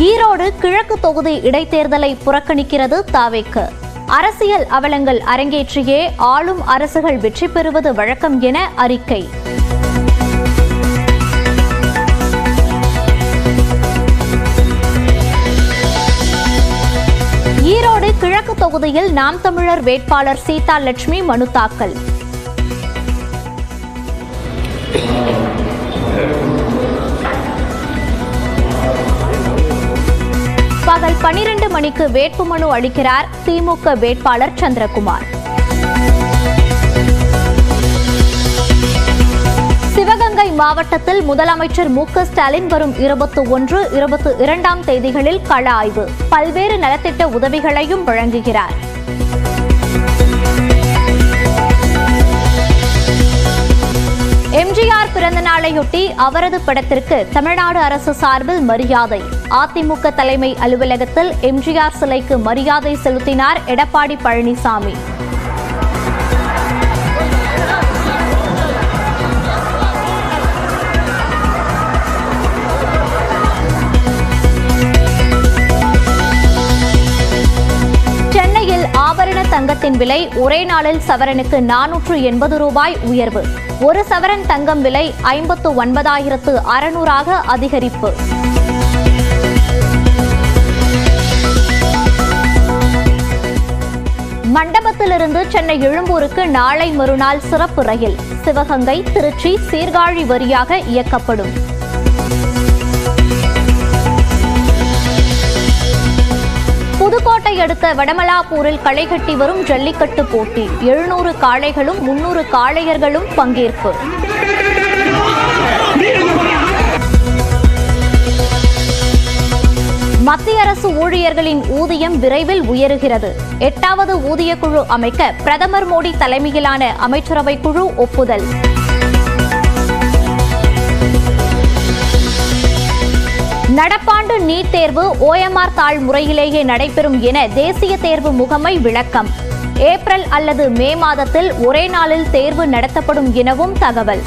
ஈரோடு கிழக்கு தொகுதி இடைத்தேர்தலை புறக்கணிக்கிறது தாவேக்கு. அரசியல் அவலங்கள் அரங்கேற்றியே ஆளும் அரசுகள் வெற்றி பெறுவது வழக்கம் என அறிக்கை. ஈரோடு கிழக்கு தொகுதியில் நாம் தமிழர் வேட்பாளர் சீதா லட்சுமி மனு தாக்கல். பகல் 12 மணிக்கு வேட்புமனு அளிக்கிறார் திமுக வேட்பாளர் சந்திரகுமார். சிவகங்கை மாவட்டத்தில் முதலமைச்சர் மு.க. ஸ்டாலின் வரும் 21, 22ஆம் தேதிகளில் கள ஆய்வு, பல்வேறு நலத்திட்ட உதவிகளையும் வழங்குகிறார். எம்ஜிஆர் பிறந்த நாளையொட்டி அவரது படத்திற்கு தமிழ்நாடு அரசு சார்பில் மரியாதை. அதிமுக தலைமை அலுவலகத்தில் எம்ஜிஆர் சிலைக்கு மரியாதை செலுத்தினார் எடப்பாடி பழனிசாமி. சென்னையில் ஆபரண தங்கத்தின் விலை ஒரே நாளில் சவரனுக்கு 480 ரூபாய் உயர்வு. ஒரு சவரன் தங்கம் விலை 59,600 அதிகரிப்பு. மண்டபத்திலிருந்து சென்னை எழும்பூருக்கு நாளை மறுநாள் சிறப்பு ரயில். சிவகங்கை, திருச்சி, சீர்காழி வழியாக இயக்கப்படும். புதுக்கோட்டை அடுத்த வடமலாப்பூரில் களை கட்டி வரும் ஜல்லிக்கட்டு போட்டி. 700 காளைகளும் 300 காளையர்களும் பங்கேற்பு. மத்திய அரசு ஊழியர்களின் ஊதியம் விரைவில் உயருகிறது. 8வது ஊதிய குழு அமைக்க பிரதமர் மோடி தலைமையிலான அமைச்சரவை குழு ஒப்புதல். நடப்பாண்டு நீட் தேர்வு OMR தாள் முறையிலேயே நடைபெறும் என தேசிய தேர்வு முகமை விளக்கம். ஏப்ரல் அல்லது மே மாதத்தில் ஒரே நாளில் தேர்வு நடத்தப்படும் எனவும் தகவல்.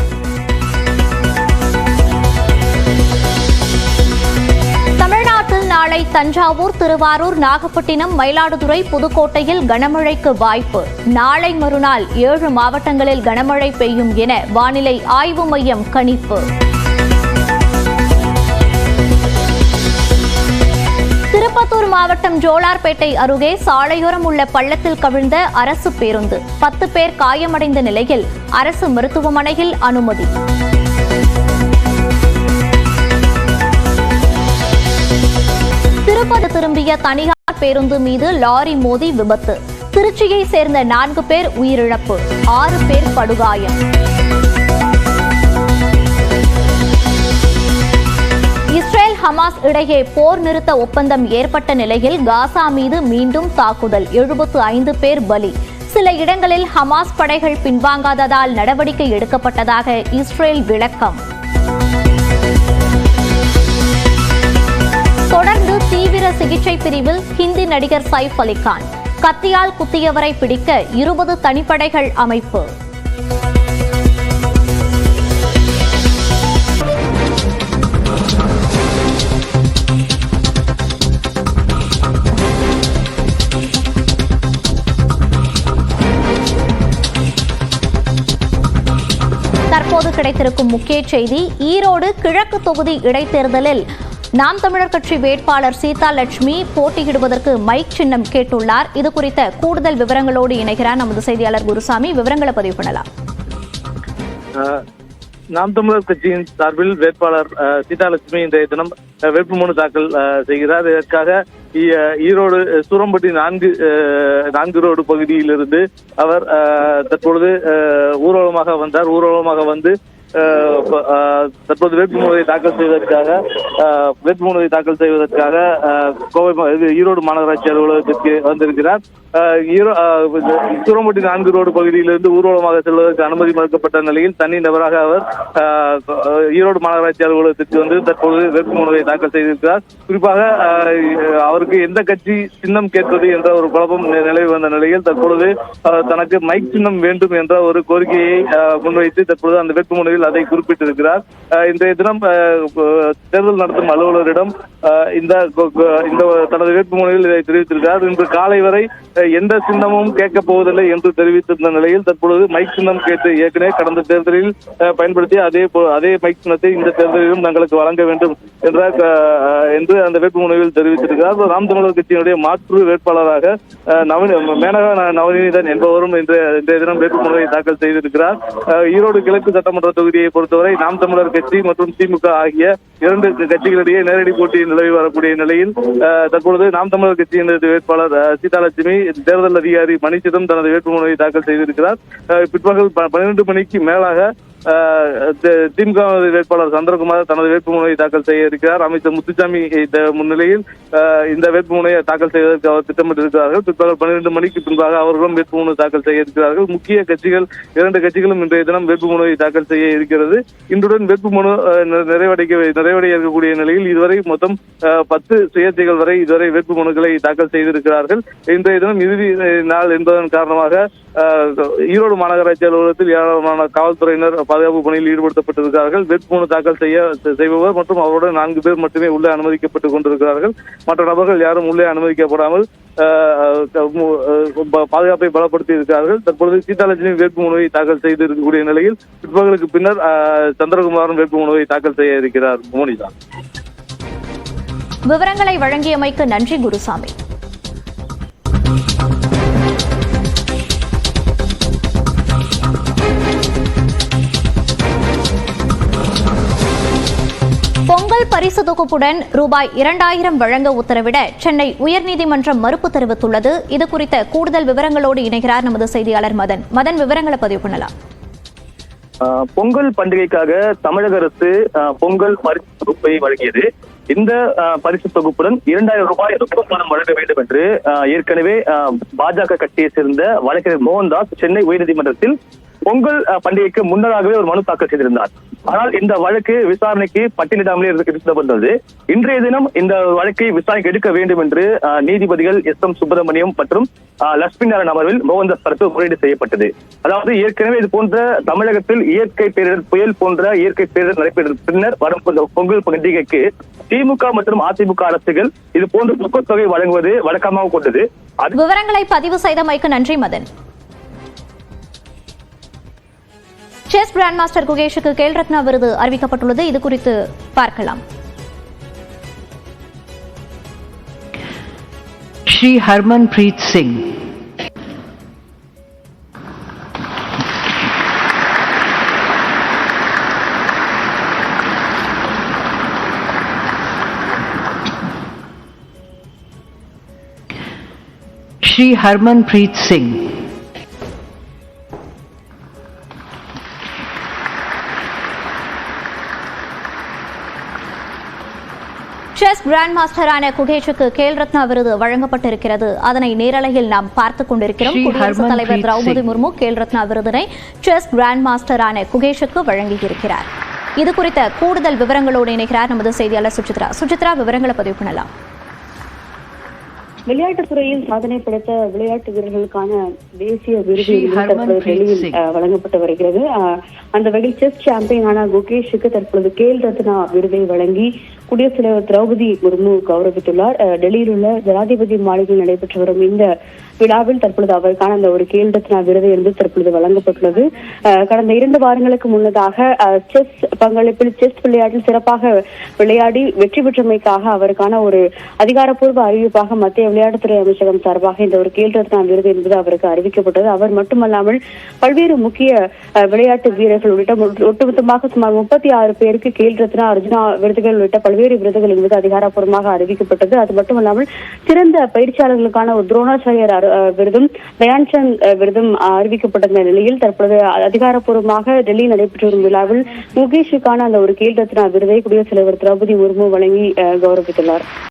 தமிழ்நாட்டில் நாளை தஞ்சாவூர், திருவாரூர், நாகப்பட்டினம், மயிலாடுதுறை, புதுக்கோட்டையில் கனமழைக்கு வாய்ப்பு. நாளை மறுநாள் 7 மாவட்டங்களில் கனமழை பெய்யும் என வானிலை ஆய்வு மையம் கணிப்பு. திருப்பத்தூர் மாவட்டம் ஜோலார்பேட்டை அருகே சாலையோரம் உள்ள பள்ளத்தில் கவிழ்ந்த அரசு பேருந்து. 10 பேர் காயமடைந்த நிலையில் அரசு மருத்துவமனையில் அனுமதி. திருப்பதி திரும்பிய தனியார் பேருந்து மீது லாரி மோதி விபத்து. திருச்சியை சேர்ந்த 4 பேர் உயிரிழப்பு, 6 பேர் படுகாயம். இஸ்ரேல் ஹமாஸ் இடையே போர் நிறுத்த ஒப்பந்தம் ஏற்பட்ட நிலையில் காசா மீது மீண்டும் தாக்குதல். 75 பேர் பலி. சில இடங்களில் ஹமாஸ் படைகள் பின்வாங்காததால் நடவடிக்கை எடுக்கப்பட்டதாக இஸ்ரேல் விளக்கம். தொடர்ந்து தீவிர சிகிச்சை பிரிவில் ஹிந்தி நடிகர் சைஃப் அலி கான். கத்தியால் குத்தியவரை பிடிக்க 20 தனிப்படைகள் அமைப்பு. தற்போது கிடைத்திருக்கும் முக்கிய செய்தி. ஈரோடு கிழக்கு தொகுதி இடைத்தேர்தலில் நாம் தமிழர் கட்சி வேட்பாளர் சீதா லட்சுமி போட்டியிடுவதற்கு மைக் சின்னம் கேட்டுள்ளார். இது குறித்த கூடுதல் விவரங்களோடு இணைகிறார் நமது செய்தியாளர் குருசாமி. விவரங்களை பதிவு பண்ணலாம். நாம் தமிழர் கட்சியின் சார்பில் வேட்பாளர் சீதா லட்சுமி இன்றைய தினம் வேட்புமனு தாக்கல் செய்கிறார். இதற்காக ஈரோடு சூரம்பட்டி 4 ரோடு பகுதியிலிருந்து அவர் தற்பொழுது ஊர்வலமாக வந்தார். ஊர்வலமாக வந்து தற்போது வேட்புமனுவை தாக்கல் செய்வதற்காக ஈரோடு மாநகராட்சி அலுவலகத்திற்கு வந்திருக்கிறார். சூரம்பட்டி 4 ரோடு பகுதியிலிருந்து ஊர்வலமாக செல்வதற்கு அனுமதி மறுக்கப்பட்ட நிலையில் தனி நபராக அவர் ஈரோடு மாநகராட்சி அலுவலகத்திற்கு வந்து தற்போது வேட்புமனுவை தாக்கல் செய்திருக்கிறார். குறிப்பாக அவருக்கு எந்த கட்சி சின்னம் கேட்பது என்ற ஒரு குழப்பம் நிலவி வந்த நிலையில் தற்பொழுது தனக்கு மைக் சின்னம் வேண்டும் என்ற ஒரு கோரிக்கையை முன்வைத்து தற்பொழுது அந்த வேட்புமனுவில் அவர்கள் அதை குறிப்பிட்டிருக்கிறார். இன்றைய தினம் தேர்தல் நடத்தும் அலுவலரிடம் இந்த தனது வேட்புமனுவில் இதை தெரிவித்திருக்கிறார். இன்று காலை வரை எந்த சின்னமும் கேட்கப் போவதில்லை என்று தெரிவித்திருந்த நிலையில் தற்பொழுது மைக் சின்னம் கேட்டு ஏற்கனவே கடந்த தேர்தலில் பயன்படுத்திய அதே மைக் சின்னத்தை இந்த தேர்தலிலும் தங்களுக்கு வழங்க வேண்டும் என்று அந்த வேட்புமனுவில் தெரிவித்திருக்கிறார். நாம் தமிழர் கட்சியினுடைய மாற்று வேட்பாளராக மேனகா நவநீதன் என்பவரும் இன்றைய தினம் வேட்புமனுவை தாக்கல் செய்திருக்கிறார். ஈரோடு கிழக்கு சட்டமன்ற தொகுதியை பொறுத்தவரை நாம் தமிழர் கட்சி மற்றும் திமுக ஆகிய இரண்டு கட்சிகளிடையே நேரடி போட்டி நிலவி வரக்கூடிய நிலையில் தற்பொழுது நாம் தமிழர் கட்சியின் வேட்பாளர் சீதாலட்சுமி தேர்தல் அதிகாரி மணிச்சிதம் தனது வேட்புமனுவை தாக்கல் செய்திருக்கிறார். பிற்பகல் 12 மணிக்கு மேலாக திமுக வேட்பாளர் சந்திரகுமார் தனது வேட்புமனுவை தாக்கல் செய்ய இருக்கிறார். அமைச்சர் முத்துசாமி முன்னிலையில் இந்த வேட்புமனுவை தாக்கல் செய்வதற்கு அவர் திட்டமிட்டிருக்கிறார்கள். பிற்பகல் 12 மணிக்கு பின்பாக அவர்களும் வேட்புமனு தாக்கல் செய்ய இருக்கிறார்கள். முக்கிய கட்சிகள் இரண்டு கட்சிகளும் இன்றைய தினம் வேட்புமனுவை தாக்கல் செய்ய இருக்கிறது. இன்றுடன் வேட்புமனு நிறைவடைய இருக்கக்கூடிய நிலையில் இதுவரை மொத்தம் 10 சுயேட்சைகள் வரை இதுவரை வேட்புமனுக்களை தாக்கல் செய்திருக்கிறார்கள். இன்றைய தினம் இறுதி நாள் என்பதன் காரணமாக ஈரோடு மாநகராட்சி அலுவலகத்தில் ஏராளமான காவல்துறையினர் பாதுகாப்பு பணியில் ஈடுபடுத்தப்பட்டிருக்கிறார்கள். வேட்புமனு தாக்கல் செய்பவர் மற்றும் அவருடன் 4 பேர் மட்டுமே உள்ளே அனுமதிக்கப்பட்டுக் கொண்டிருக்கிறார்கள். மற்ற நபர்கள் யாரும் உள்ளே அனுமதிக்கப்படாமல் பாதுகாப்பை பலப்படுத்தி இருக்கிறார்கள். தற்பொழுது சீதாலட்சுமி வேட்புமனுவை தாக்கல் செய்து இருக்கக்கூடிய நிலையில் பிற்பகலுக்கு பின்னர் சந்திரகுமாரன் வேட்புமனுவை தாக்கல் செய்ய இருக்கிறார். மோனிதா, விவரங்களை வழங்கியமைக்கு நன்றி குருசாமி. பொங்கல் பரிசு தொகுப்புடன் ரூபாய் 2000 வழங்க உத்தரவிட சென்னை உயர்நீதிமன்றம் மறுப்பு தெரிவித்துள்ளது. இது குறித்த கூடுதல் விவரங்களோடு இணைகிறார் நமது செய்தியாளர் மதன். விவரங்களை பதிவு பண்ணலாம். பொங்கல் பண்டிகைக்காக தமிழக அரசு பொங்கல் பரிசு தொகுப்பை வழங்கியது. இந்த பரிசு தொகுப்புடன் 2000 ரூபாய் ரொக்க பணம் வழங்க வேண்டும் என்று ஏற்கனவே பாஜக கட்சியை சேர்ந்த வழக்கறிஞர் மோகன்தாஸ் சென்னை உயர்நீதிமன்றத்தில் பொங்கல் பண்டிகைக்கு முன்னதாகவே ஒரு மனு தாக்கல் செய்திருந்தார். ஆனால் இந்த வழக்கு விசாரணைக்கு பட்டியலிடாமலே இருந்தது. இன்றைய தினம் இந்த வழக்கை விசாரணைக்கு எடுக்க வேண்டும் என்று நீதிபதிகள் SM சுப்பிரமணியம் மற்றும் லட்சுமி நாராயண் அமர்வில் மோகன்தாஸ் தரப்பு முறையீடு செய்யப்பட்டது. அதாவது ஏற்கனவே இது போன்ற தமிழகத்தில் இயற்கை பேரிடர் புயல் போன்ற இயற்கை பேரிடர் நடைபெற்ற பின்னர் வரும் பொங்கல் பண்டிகைக்கு திமுக மற்றும் அதிமுக அரசுகள் இது போன்ற ஊக்கத்தொகை வழங்குவது வழக்கமாக கொண்டது. விவரங்களை பதிவு செய்தமைக்கு நன்றி மதன். செஸ் கிராண்ட் மாஸ்டர் குகேஷுக்கு கேல் ரத்னா விருது அறிவிக்கப்பட்டுள்ளது. இது குறித்து பார்க்கலாம். श्री हरमनप्रीत सिंह, श्री हरमनप्रीत सिंह, செஸ் கிராண்ட் மாஸ்டரான குகேஷுக்கு கேல் ரத்னா விருது வழங்கப்பட்டிருக்கிறது. அதனை நேரலையில் நாம் பார்த்துக் கொண்டிருக்கிறோம். குடியரசுத் தலைவர் திரௌபதி முர்மு கேல் ரத்னா விருதினை செஸ் கிராண்ட் மாஸ்டரான குகேஷுக்கு வழங்கியிருக்கிறார். இது குறித்த கூடுதல் விவரங்களோடு இணைகிறார் நமது செய்தியாளர் சுசித்ரா. விவரங்களை பதிவு பண்ணலாம். விளையாட்டுத் துறையில் சாதனை படைத்த விளையாட்டு வீரர்களுக்கான தேசிய விருது டெல்லியில் வழங்கப்பட்டு வருகிறது. அந்த வகையில் செஸ் சாம்பியனான குகேஷுக்கு தற்பொழுது கேல் ரத்னா விருதை வழங்கி குடியரசுத் தலைவர் திரௌபதி முர்மு கௌரவித்துள்ளார். டெல்லியில் உள்ள ஜனாதிபதி மாளிகையில் நடைபெற்று வரும் இந்த விழாவில் தற்பொழுது அவருக்கான அந்த ஒரு கேல் ரத்னா விருது என்பது தற்பொழுது வழங்கப்பட்டுள்ளது. கடந்த 2 வாரங்களுக்கு முன்னதாக செஸ் பங்களிப்பில் செஸ் விளையாட்டில் சிறப்பாக விளையாடி வெற்றி பெற்றமைக்காக அவருக்கான ஒரு அதிகாரப்பூர்வ அறிவிப்பாக மத்திய விளையாட்டுத்துறை அமைச்சகம் சார்பாக இந்த ஒரு கேல் ரத்னா விருது என்பது அவருக்கு அறிவிக்கப்பட்டது. அவர் மட்டுமல்லாமல் பல்வேறு முக்கிய விளையாட்டு வீரர்கள் உள்ளிட்ட ஒட்டுமொத்தமாக சுமார் 36 பேருக்கு கேல் ரத்னா, அர்ஜுனா விருதுகள் உள்ளிட்ட பல்வேறு விருதுகள் என்பது அதிகாரப்பூர்வமாக அறிவிக்கப்பட்டது. அது மட்டுமல்லாமல் சிறந்த பயிற்சியாளர்களுக்கான ஒரு துரோணாச்சாரியர் விருதும் தயான்சந்த் விருதும் அறிவிக்கப்பட்ட நிலையில் தற்பொழுது அதிகாரப்பூர்வமாக டெல்லியில் நடைபெற்று வரும் விழாவில் முகேஷுக்கான அந்த ஒரு கேல் ரத்னா விருதை குடியரசுத் தலைவர் திரௌபதி முர்மு வழங்கி கௌரவித்துள்ளார்.